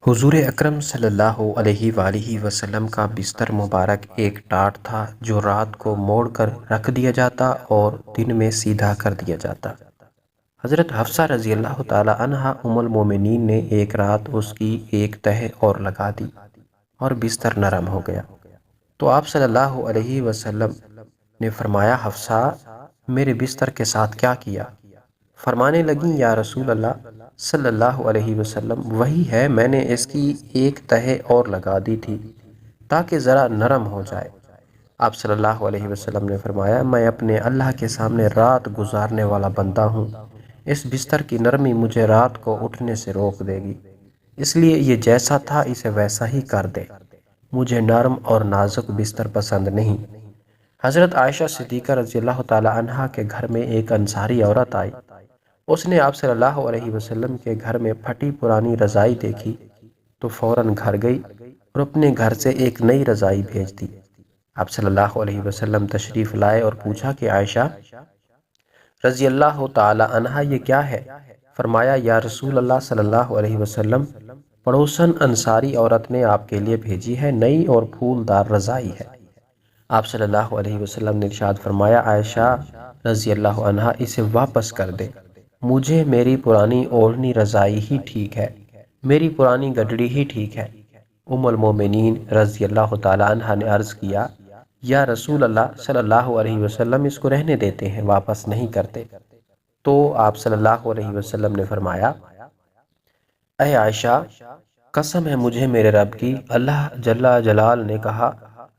حضور اکرم صلی اللہ علیہ وآلہ وسلم کا بستر مبارک ایک ٹاٹ تھا جو رات کو موڑ کر رکھ دیا جاتا اور دن میں سیدھا کر دیا جاتا۔ حضرت حفصہ رضی اللہ تعالی عنہا ام المومنین نے ایک رات اس کی ایک تہہ اور لگا دی اور بستر نرم ہو گیا تو آپ صلی اللہ علیہ وسلم نے فرمایا، حفصہ میرے بستر کے ساتھ کیا کیا؟ فرمانے لگیں، یا رسول اللہ صلی اللہ علیہ وسلم، وہی ہے، میں نے اس کی ایک تہہ اور لگا دی تھی تاکہ ذرا نرم ہو جائے۔ آپ صلی اللہ علیہ وسلم نے فرمایا، میں اپنے اللہ کے سامنے رات گزارنے والا بندہ ہوں، اس بستر کی نرمی مجھے رات کو اٹھنے سے روک دے گی، اس لیے یہ جیسا تھا اسے ویسا ہی کر دے، مجھے نرم اور نازک بستر پسند نہیں۔ حضرت عائشہ صدیقہ رضی اللہ تعالی عنہا کے گھر میں ایک انصاری عورت آئی۔ اس نے آپ صلی اللہ علیہ وسلم کے گھر میں پھٹی پرانی رضائی دیکھی تو فوراً گھر گئی اور اپنے گھر سے ایک نئی رضائی بھیج دی۔ آپ صلی اللہ علیہ وسلم تشریف لائے اور پوچھا کہ عائشہ رضی اللہ تعالی عنہا یہ کیا ہے؟ فرمایا، یا رسول اللہ صلی اللہ علیہ وسلم، پڑوسن انصاری عورت نے آپ کے لیے بھیجی ہے، نئی اور پھول دار رضائی ہے۔ آپ صلی اللہ علیہ وسلم نے ارشاد فرمایا، عائشہ رضی اللہ عنہا اسے واپس کر دے، مجھے میری پرانی اوڑھنی رضائی ہی ٹھیک ہے، میری پرانی گڈڑی ہی ٹھیک ہے۔ ام المومنین رضی اللہ تعالی عنہا نے عرض کیا، یا رسول اللہ صلی اللہ علیہ وسلم، اس کو رہنے دیتے ہیں، واپس نہیں کرتے۔ تو آپ صلی اللہ علیہ وسلم نے فرمایا، اے عائشہ، قسم ہے مجھے میرے رب کی، اللہ جل جلال نے کہا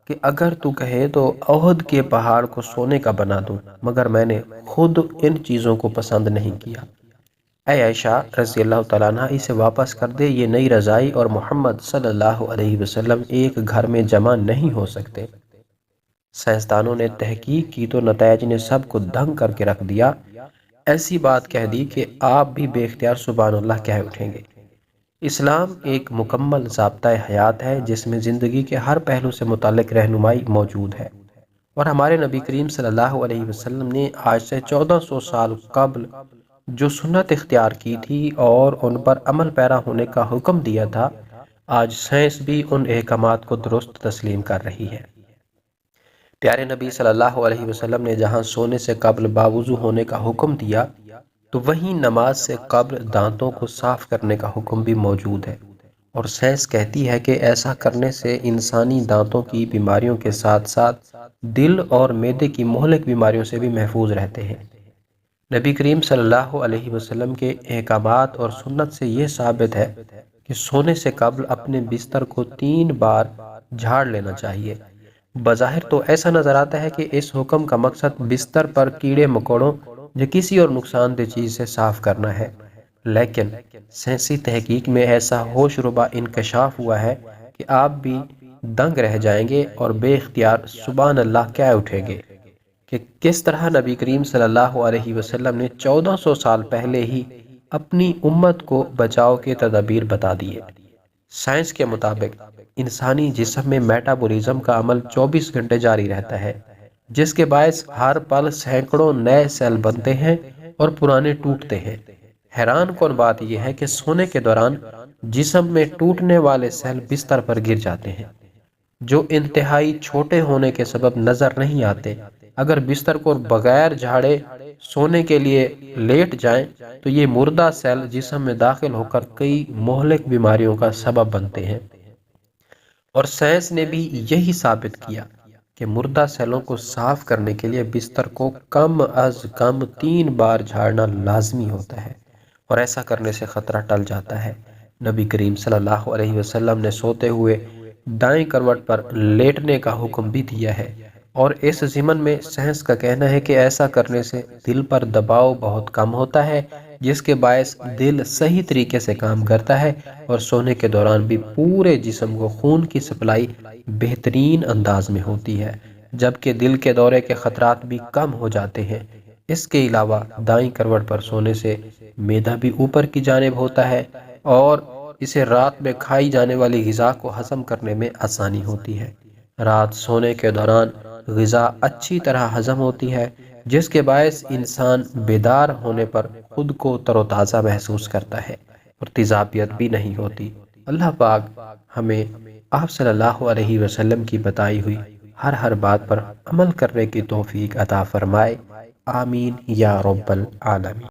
کہ اگر تو کہے تو احد کے پہاڑ کو سونے کا بنا دوں، مگر میں نے خود ان چیزوں کو پسند نہیں کیا۔ اے عائشہ رضی اللہ تعالیٰ عنہ، اسے واپس کر دے، یہ نئی رضائی اور محمد صلی اللہ علیہ وسلم ایک گھر میں جمع نہیں ہو سکتے۔ سائنسدانوں نے تحقیق کی تو نتائج نے سب کو دنگ کر کے رکھ دیا، ایسی بات کہہ دی کہ آپ بھی بے اختیار سبحان اللہ کہہ اٹھیں گے۔ اسلام ایک مکمل ضابطۂ حیات ہے جس میں زندگی کے ہر پہلو سے متعلق رہنمائی موجود ہے، اور ہمارے نبی کریم صلی اللہ علیہ وسلم نے آج سے 1400 سال قبل جو سنت اختیار کی تھی اور ان پر عمل پیرا ہونے کا حکم دیا تھا، آج سائنس بھی ان احکامات کو درست تسلیم کر رہی ہے۔ پیارے نبی صلی اللہ علیہ وسلم نے جہاں سونے سے قبل باوضو ہونے کا حکم دیا تو وہیں نماز سے قبل دانتوں کو صاف کرنے کا حکم بھی موجود ہے، اور سائنس کہتی ہے کہ ایسا کرنے سے انسانی دانتوں کی بیماریوں کے ساتھ ساتھ دل اور معدے کی مہلک بیماریوں سے بھی محفوظ رہتے ہیں۔ نبی کریم صلی اللہ علیہ وسلم کے احکامات اور سنت سے یہ ثابت ہے کہ سونے سے قبل اپنے بستر کو 3 بار جھاڑ لینا چاہیے۔ بظاہر تو ایسا نظر آتا ہے کہ اس حکم کا مقصد بستر پر کیڑے مکوڑوں یا کسی اور نقصان دہ چیز سے صاف کرنا ہے، لیکن سائنسی تحقیق میں ایسا ہوش ربا انکشاف ہوا ہے کہ آپ بھی دنگ رہ جائیں گے اور بے اختیار سبحان اللہ کہہ اٹھیں گے کہ کس طرح نبی کریم صلی اللہ علیہ وسلم نے 1400 سال پہلے ہی اپنی امت کو بچاؤ کے تدابیر بتا دیے۔ سائنس کے مطابق انسانی جسم میں میٹابولزم کا عمل 24 گھنٹے جاری رہتا ہے، جس کے باعث ہر پل سینکڑوں نئے سیل بنتے ہیں اور پرانے ٹوٹتے ہیں۔ حیران کن بات یہ ہے کہ سونے کے دوران جسم میں ٹوٹنے والے سیل بستر پر گر جاتے ہیں، جو انتہائی چھوٹے ہونے کے سبب نظر نہیں آتے۔ اگر بستر کو بغیر جھاڑے سونے کے لیے لیٹ جائیں تو یہ مردہ سیل جسم میں داخل ہو کر کئی مہلک بیماریوں کا سبب بنتے ہیں، اور سائنس نے بھی یہی ثابت کیا کہ مردہ سیلوں کو صاف کرنے کے لیے بستر کو کم از کم 3 بار جھاڑنا لازمی ہوتا ہے، اور ایسا کرنے سے خطرہ ٹل جاتا ہے۔ نبی کریم صلی اللہ علیہ وسلم نے سوتے ہوئے دائیں کروٹ پر لیٹنے کا حکم بھی دیا ہے، اور اس ضمن میں سائنس کا کہنا ہے کہ ایسا کرنے سے دل پر دباؤ بہت کم ہوتا ہے، جس کے باعث دل صحیح طریقے سے کام کرتا ہے اور سونے کے دوران بھی پورے جسم کو خون کی سپلائی بہترین انداز میں ہوتی ہے، جبکہ دل کے دورے کے خطرات بھی کم ہو جاتے ہیں۔ اس کے علاوہ دائیں کروٹ پر سونے سے معدہ بھی اوپر کی جانب ہوتا ہے اور اسے رات میں کھائی جانے والی غذا کو ہضم کرنے میں آسانی ہوتی ہے۔ رات سونے کے دوران غذا اچھی طرح ہضم ہوتی ہے، جس کے باعث انسان بیدار ہونے پر خود کو تر و تازہ محسوس کرتا ہے اور تیزابیت بھی نہیں ہوتی۔ اللہ پاک ہمیں آپ صلی اللہ علیہ وسلم کی بتائی ہوئی ہر بات پر عمل کرنے کی توفیق عطا فرمائے، آمین یا رب العالمین۔